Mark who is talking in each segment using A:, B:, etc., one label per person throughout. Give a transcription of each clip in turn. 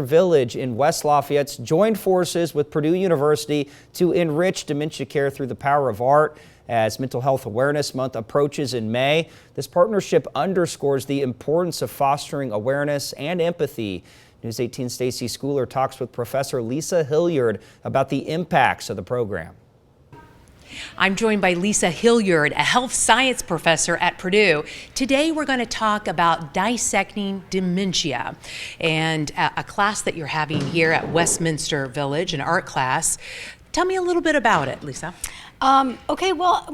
A: Village in West Lafayette joined forces with Purdue University to enrich dementia care through the power of art. As Mental Health Awareness Month approaches in May, this partnership underscores the importance of fostering awareness and empathy. News 18's Stacy Schooler talks with Professor Lisa Hilliard about the impacts of the program.
B: I'm joined by Lisa Hilliard, a health science professor at Purdue. Today we're going to talk about dissecting dementia, and a class that you're having here at Westminster Village, an art class. Tell me a little bit about it, Lisa.
C: Okay, well,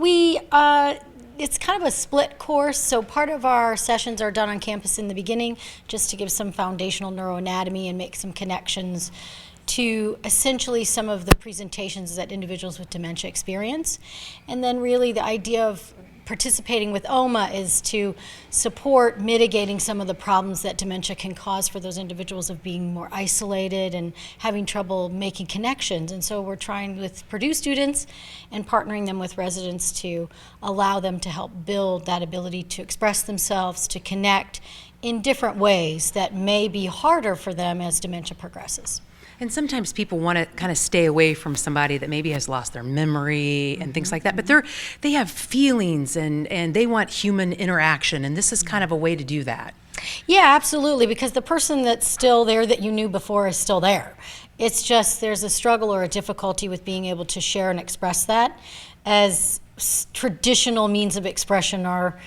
C: it's kind of a split course, so part of our sessions are done on campus in the beginning, just to give some foundational neuroanatomy and make some connections to essentially some of the presentations that individuals with dementia experience. And then really the idea of participating with OMA is to support mitigating some of the problems that dementia can cause for those individuals of being more isolated and having trouble making connections. And so we're trying with Purdue students and partnering them with residents to allow them to help build that ability to express themselves, to connect in different ways that may be harder for them as dementia progresses.
B: And sometimes people want to kind of stay away from somebody that maybe has lost their memory and things like that, but they have feelings and they want human interaction, and this is kind of a way to do that.
C: Yeah, absolutely, because the person that's still there that you knew before is still there. It's just there's a struggle or a difficulty with being able to share and express that, as traditional means of expression are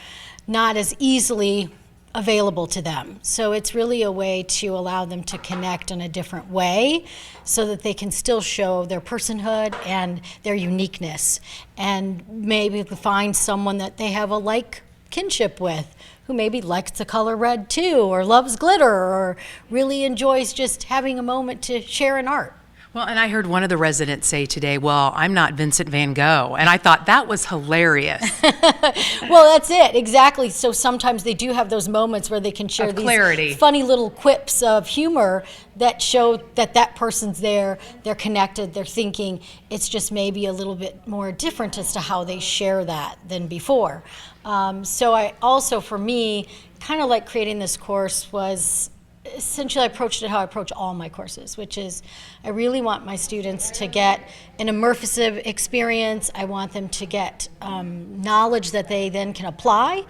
C: not as easily available to them. So it's really a way to allow them to connect in a different way so that they can still show their personhood and their uniqueness, and maybe find someone that they have a like kinship with, who maybe likes the color red too, or loves glitter, or really enjoys just having a moment to share an art.
B: Well, and I heard one of the residents say today, well, I'm not Vincent van Gogh, and I thought that was hilarious.
C: Well, that's it, exactly. So sometimes they do have those moments where they can share these funny little quips of humor that show that that person's there, they're connected, they're thinking. It's just maybe a little bit more different as to how they share that than before. So I also, for me, kind of like creating this course was essentially I approached it how I approach all my courses, which is I really want my students to get an immersive experience. I want them to get knowledge that they then can apply,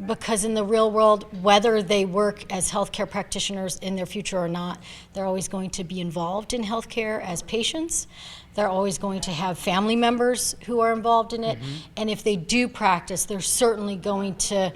C: because in the real world, whether they work as healthcare practitioners in their future or not, they're always going to be involved in healthcare as patients. They're always going to have family members who are involved in it. And if they do practice, they're certainly going to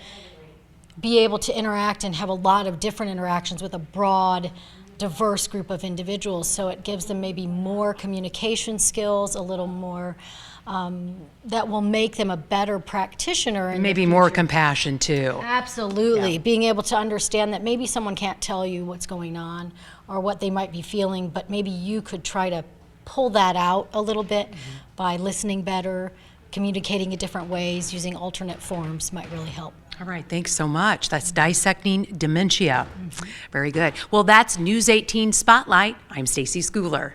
C: be able to interact and have a lot of different interactions with a broad, diverse group of individuals. So it gives them maybe more communication skills, a little more, that will make them a better practitioner. And
B: maybe more compassion too.
C: Absolutely.
B: Yeah.
C: Being able to understand that maybe someone can't tell you what's going on or what they might be feeling, but maybe you could try to pull that out a little bit by listening better, communicating in different ways, using alternate forms might really help.
B: All right, thanks so much. That's dissecting dementia. Very good. Well, that's News 18 Spotlight. I'm Stacy Schooler.